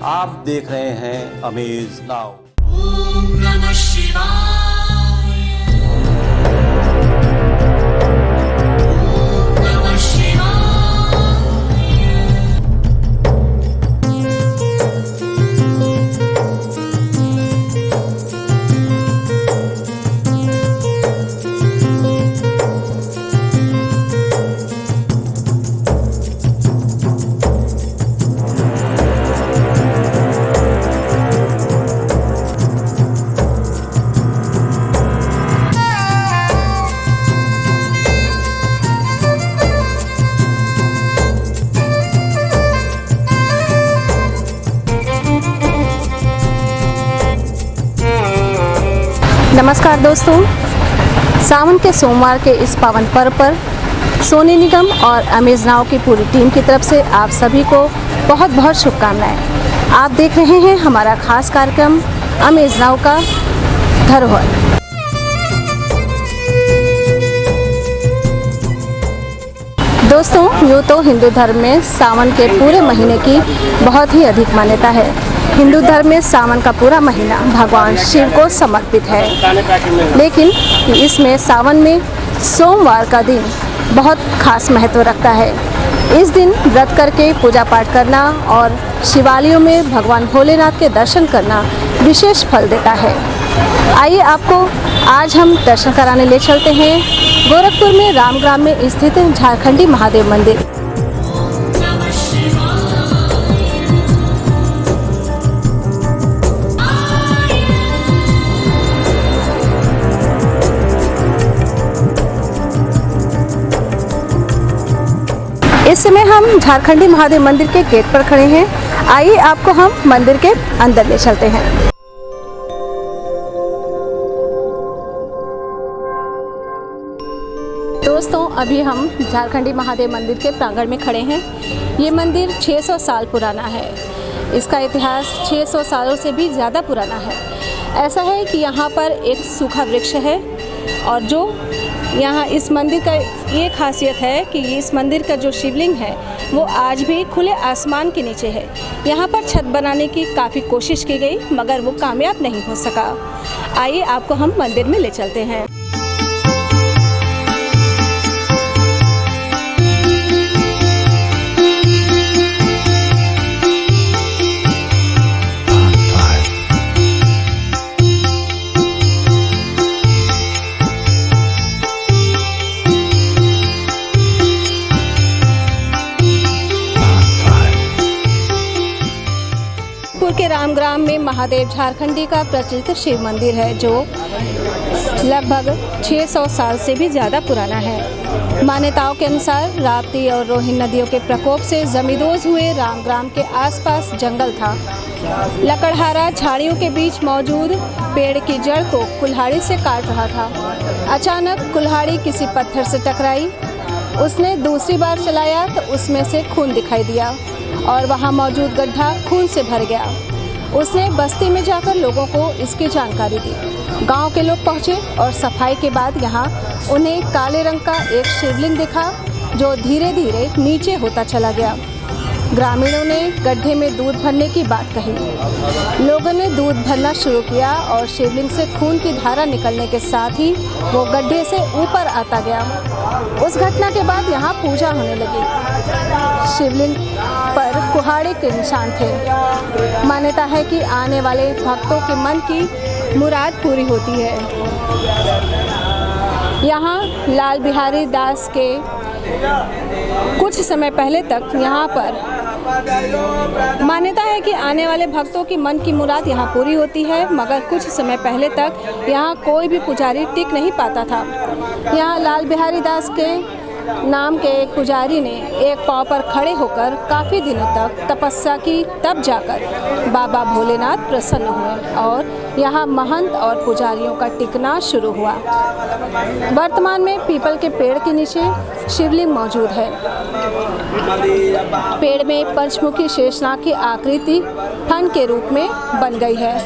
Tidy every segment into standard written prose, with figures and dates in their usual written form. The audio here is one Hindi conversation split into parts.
आप देख रहे हैं अमेज नाउ। ओम नमः शिवाय। ओम नमः शिवाय। नमस्कार दोस्तों, सावन के सोमवार के इस पावन पर्व पर सोनी निगम और अमेज नाउ की पूरी टीम की तरफ से आप सभी को बहुत बहुत शुभकामनाएं। आप देख रहे हैं हमारा खास कार्यक्रम अमेज नाउ का धरोहर। दोस्तों, यूँ तो हिंदू धर्म में सावन के पूरे महीने की बहुत ही अधिक मान्यता है। हिंदू धर्म में सावन का पूरा महीना भगवान शिव को समर्पित है, लेकिन इसमें सावन में सोमवार का दिन बहुत खास महत्व रखता है। इस दिन व्रत करके पूजा पाठ करना और शिवालयों में भगवान भोलेनाथ के दर्शन करना विशेष फल देता है। आइए आपको आज हम दर्शन कराने ले चलते हैं गोरखपुर में रामग्राम में स्थित झारखंडी महादेव मंदिर। इस समय हम झारखंडी महादेव मंदिर के गेट पर खड़े हैं। आइए आपको हम मंदिर के अंदर ले चलते हैं। दोस्तों, अभी हम झारखंडी महादेव मंदिर के प्रांगण में खड़े हैं। ये मंदिर 600 साल पुराना है। इसका इतिहास 600 सालों से भी ज़्यादा पुराना है। ऐसा है कि यहाँ पर एक सूखा वृक्ष है और जो यहाँ इस मंदिर का ये खासियत है कि इस मंदिर का जो शिवलिंग है वो आज भी खुले आसमान के नीचे है। यहाँ पर छत बनाने की काफ़ी कोशिश की गई मगर वो कामयाब नहीं हो सका। आइए आपको हम मंदिर में ले चलते हैं। के रामग्राम में महादेव झारखंडी का प्रचलित शिव मंदिर है जो लगभग 600 साल से भी ज़्यादा पुराना है। मान्यताओं के अनुसार राप्ती और रोहिन नदियों के प्रकोप से जमींदोज हुए रामग्राम के आसपास जंगल था। लकड़हारा झाड़ियों के बीच मौजूद पेड़ की जड़ को कुल्हाड़ी से काट रहा था। अचानक कुल्हाड़ी किसी पत्थर से टकराई। उसने दूसरी बार चलाया तो उसमें से खून दिखाई दिया और वहाँ मौजूद गड्ढा खून से भर गया। उसने बस्ती में जाकर लोगों को इसकी जानकारी दी। गांव के लोग पहुँचे और सफाई के बाद यहाँ उन्हें काले रंग का एक शिवलिंग दिखा जो धीरे धीरे नीचे होता चला गया। ग्रामीणों ने गड्ढे में दूध भरने की बात कही। लोगों ने दूध भरना शुरू किया और शिवलिंग से खून की धारा निकलने के साथ ही वो गड्ढे से ऊपर आता गया। उस घटना के बाद यहाँ पूजा होने लगी। शिवलिंग पर कुल्हाड़ी के निशान थे। मान्यता है कि आने वाले भक्तों के मन की मुराद पूरी होती है। यहाँ लाल बिहारी दास के कुछ समय पहले तक यहाँ पर मान्यता है कि आने वाले भक्तों की मन की मुराद यहाँ पूरी होती है, मगर कुछ समय पहले तक यहाँ कोई भी पुजारी टिक नहीं पाता था। यहाँ लाल बिहारी दास के नाम के एक पुजारी ने एक पांव पर खड़े होकर काफ़ी दिनों तक तपस्या की, तब जाकर बाबा भोलेनाथ प्रसन्न हुए और यहाँ महंत और पुजारियों का टिकना शुरू हुआ। वर्तमान में पीपल के पेड़ के नीचे शिवलिंग मौजूद है। पेड़ में पंचमुखी शेषनाग की आकृति फन के रूप में बन गई है।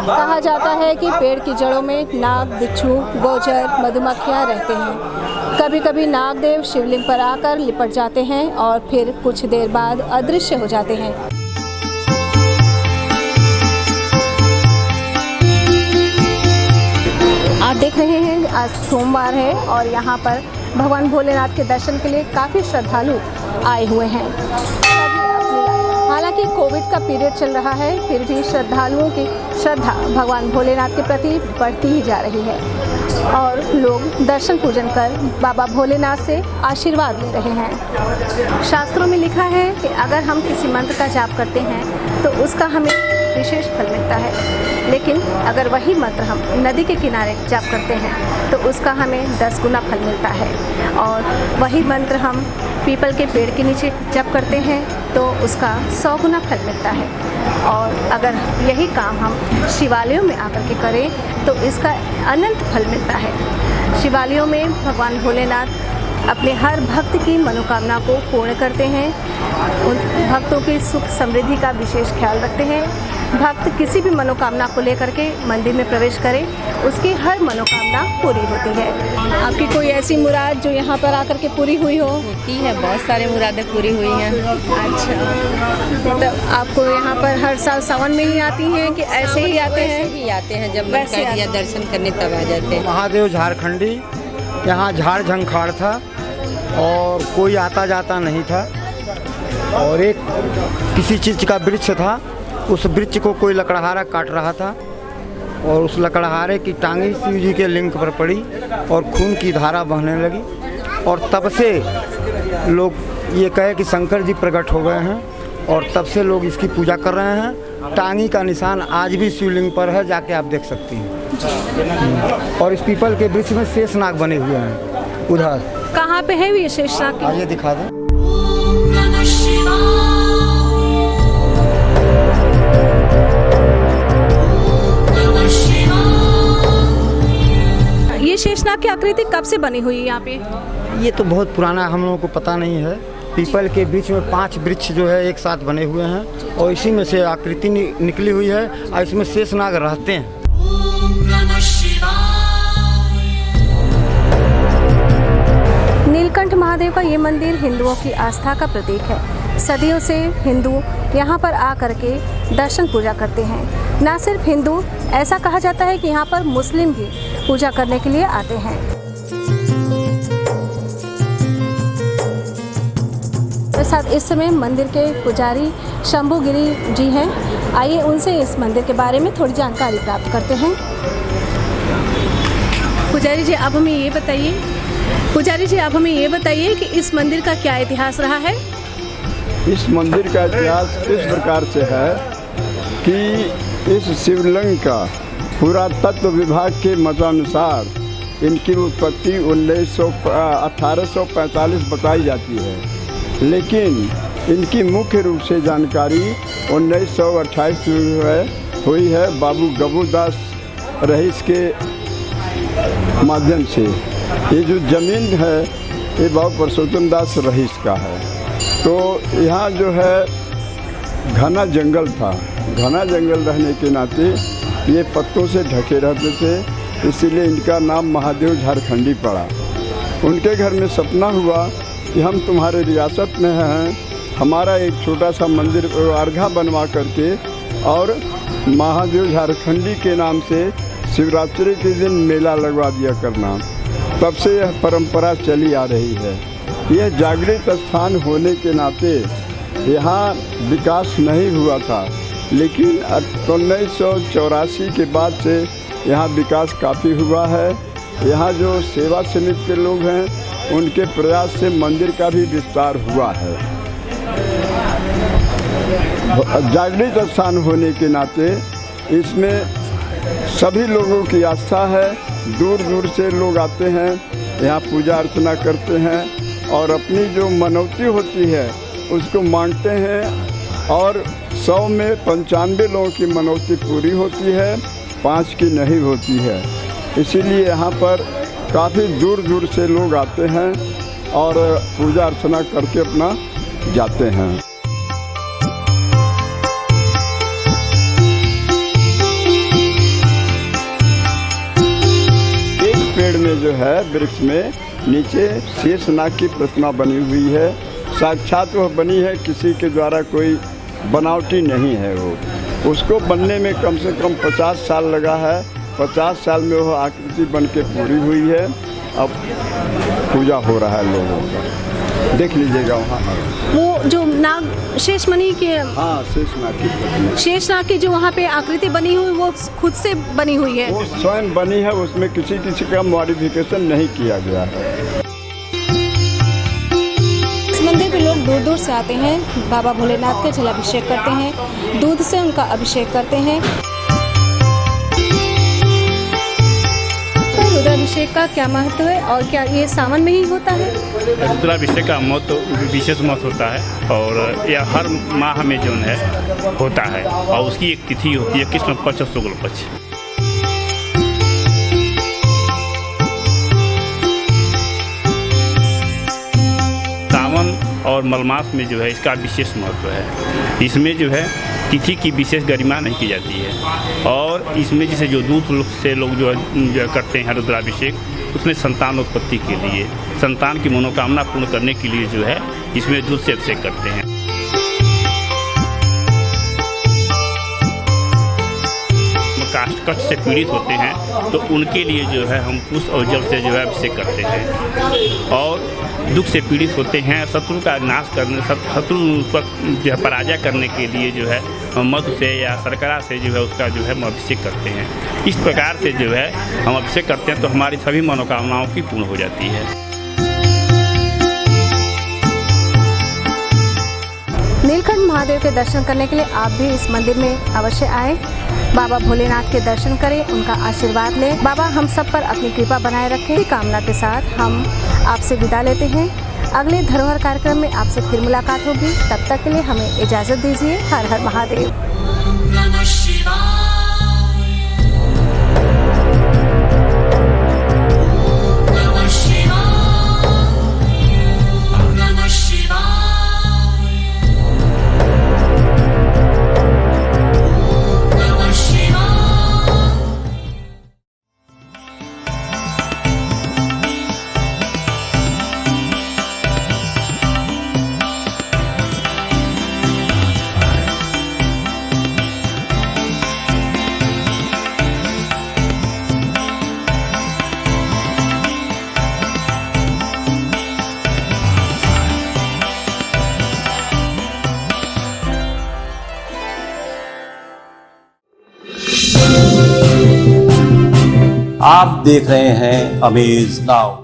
कहा जाता है कि पेड़ की जड़ों में नाग, बिच्छू, गोजर, मधुमक्खियाँ रहते हैं। कभी कभी नागदेव शिवलिंग पर आकर लिपट जाते हैं और फिर कुछ देर बाद अदृश्य हो जाते हैं। आप देख रहे हैं आज सोमवार है और यहाँ पर भगवान भोलेनाथ के दर्शन के लिए काफ़ी श्रद्धालु आए हुए हैं। हालांकि कोविड का पीरियड चल रहा है, फिर भी श्रद्धालुओं की श्रद्धा भगवान भोलेनाथ के प्रति बढ़ती ही जा रही है और लोग दर्शन पूजन कर बाबा भोलेनाथ से आशीर्वाद ले रहे हैं। शास्त्रों में लिखा है कि अगर हम किसी मंत्र का जाप करते हैं तो उसका हमें विशेष फल मिलता है, लेकिन अगर वही मंत्र हम नदी के किनारे जाप करते हैं तो उसका हमें 10 गुना फल मिलता है, और वही मंत्र हम पीपल के पेड़ के नीचे जप करते हैं तो उसका 100 गुना फल मिलता है। और अगर यही काम हम शिवालयों में आकर के करें तो इसका अनंत फल मिलता है। शिवालयों में भगवान भोलेनाथ अपने हर भक्त की मनोकामना को पूर्ण करते हैं, उन भक्तों की सुख समृद्धि का विशेष ख्याल रखते हैं। भक्त किसी भी मनोकामना को लेकर के मंदिर में प्रवेश करे, उसकी हर मनोकामना पूरी होती है। आपकी कोई ऐसी मुराद जो यहाँ पर आकर के पूरी हुई हो? होती है, बहुत सारी मुरादें पूरी हुई हैं। अच्छा, मतलब आपको यहाँ पर हर साल सावन में ही आती हैं कि ऐसे ही आते हैं? ही आते हैं, जब मन कर दिया दर्शन करने तब आ जाते हैं। महादेव झारखंडी, यहाँ झाड़ झंखाड़ था और कोई आता जाता नहीं था, और एक किसी चीज़ का वृक्ष था, उस वृक्ष को कोई लकड़हारा काट रहा था और उस लकड़हारे की टांगी शिव जी के लिंग पर पड़ी और खून की धारा बहने लगी, और तब से लोग ये कहे कि शंकर जी प्रकट हो गए हैं, और तब से लोग इसकी पूजा कर रहे हैं। टांगी का निशान आज भी शिवलिंग पर है, जाके आप देख सकती हैं। और इस पीपल के वृक्ष में शेषनाग बने हुए हैं। उधर कहाँ पे है ये शेषनाग? आइए दिखा दें। ॐ नमः शिवाय। ये शेषनाग की आकृति कब से बनी हुई है यहाँ पे? ये तो बहुत पुराना, हम लोगों को पता नहीं है। पीपल के बीच में 5 वृक्ष जो है एक साथ बने हुए हैं और इसी में से आकृति निकली हुई है, और इसमें शेषनाग रहते हैं। ॐ नमः शिवाय। नीलकंठ महादेव का ये मंदिर हिंदुओं की आस्था का प्रतीक है। सदियों से हिंदू यहाँ पर आकर के दर्शन पूजा करते हैं। न सिर्फ हिंदू, ऐसा कहा जाता है कि यहाँ पर मुस्लिम भी पूजा करने के लिए आते हैं। मेरे साथ इस समय मंदिर के पुजारी शंभुगिरी जी हैं। आइए उनसे इस मंदिर के बारे में थोड़ी जानकारी प्राप्त करते हैं। पुजारी जी आप हमें ये बताइए कि इस मंदिर का क्या इतिहास रहा है? इस मंदिर का इतिहास इस प्रकार से है कि इस शिवलिंग का पुरातत्व विभाग के मतानुसार इनकी उत्पत्ति 1845 बताई जाती है, लेकिन इनकी मुख्य रूप से जानकारी 1928 में हुई है बाबू गबूदास रईस के माध्यम से। ये जो ज़मीन है ये बाबू परसोत्तम दास रईस का है। तो यहाँ जो है घना जंगल था, घना जंगल रहने के नाते ये पत्तों से ढके रहते थे, इसीलिए इनका नाम महादेव झारखंडी पड़ा। उनके घर में सपना हुआ कि हम तुम्हारे रियासत में हैं, हमारा एक छोटा सा मंदिर अर्घा बनवा करके और महादेव झारखंडी के नाम से शिवरात्रि के दिन मेला लगवा दिया करना। तब से यह परंपरा चली आ रही है। यह जागृत स्थान होने के नाते यहाँ विकास नहीं हुआ था, लेकिन 1984 के बाद से यहाँ विकास काफ़ी हुआ है। यहाँ जो सेवा समिति के लोग हैं उनके प्रयास से मंदिर का भी विस्तार हुआ है। जागृत स्थान होने के नाते इसमें सभी लोगों की आस्था है। दूर दूर से लोग आते हैं, यहाँ पूजा अर्चना करते हैं और अपनी जो मनौती होती है उसको मांगते हैं, और 100 में 95 लोगों की मनौती पूरी होती है, 5 की नहीं होती है। इसीलिए यहाँ पर काफ़ी दूर दूर से लोग आते हैं और पूजा अर्चना करके अपना जाते हैं। एक पेड़ में जो है वृक्ष में नीचे शेषनाग की प्रतिमा बनी हुई है। साक्षात वह बनी है, किसी के द्वारा कोई बनावटी नहीं है वो। उसको बनने में कम से कम 50 साल लगा है। 50 साल में वह आकृति बन के पूरी हुई है। अब पूजा हो रहा है लोगों का, देख लीजिएगा वहाँ। वो जो नाग शेषमणि के, हाँ, शेषनाग की प्रतिमा, शेषनाग की जो वहाँ पे आकृति बनी हुई वो खुद से बनी हुई है। वो स्वयं बनी है, उसमें किसी का मॉडिफिकेशन नहीं किया गया है। इस मंदिर पे लोग दूर दूर से आते हैं, बाबा भोलेनाथ का जलाभिषेक करते हैं, दूध से उनका अभिषेक करते हैं। तो रुद्राभिषेक का क्या महत्व है और क्या ये सावन में ही होता है? रुद्राभिषेक का महत्व विशेष महत्व होता है और यह हर माह में जो है होता है और उसकी एक तिथि होती है कृष्ण पक्ष और शुक्ल पक्ष। सावन और मलमास में जो है इसका विशेष महत्व है। इसमें जो है तिथि की विशेष गरिमा नहीं की जाती है और इसमें जैसे जो दूध से लोग जो करते हैं रुद्राभिषेक, उसमें संतान उत्पत्ति के लिए, संतान की मनोकामना पूर्ण करने के लिए जो है इसमें दूध से अभिषेक करते हैं। कष्ट से पीड़ित होते हैं तो उनके लिए जो है हम पुष्प और जल से जो है अभिषेक करते हैं। और दुख से पीड़ित होते हैं, शत्रु का नाश करने, शत्रु पर जो है पराजय करने के लिए जो है मधु से या शर्करा से जो है उसका जो है हम अभिषेक करते हैं। इस प्रकार से जो है हम अभिषेक करते हैं तो हमारी सभी मनोकामनाओं की पूर्ण हो जाती है। नीलकंठ महादेव के दर्शन करने के लिए आप भी इस मंदिर में अवश्य आए, बाबा भोलेनाथ के दर्शन करें, उनका आशीर्वाद लें। बाबा हम सब पर अपनी कृपा बनाए रखें। इसी कामना के साथ हम आपसे विदा लेते हैं। अगले धरोहर कार्यक्रम में आपसे फिर मुलाकात होगी, तब तक के लिए हमें इजाज़त दीजिए। हर हर महादेव। नमः शिवाय। आप देख रहे हैं अमेज नाउ।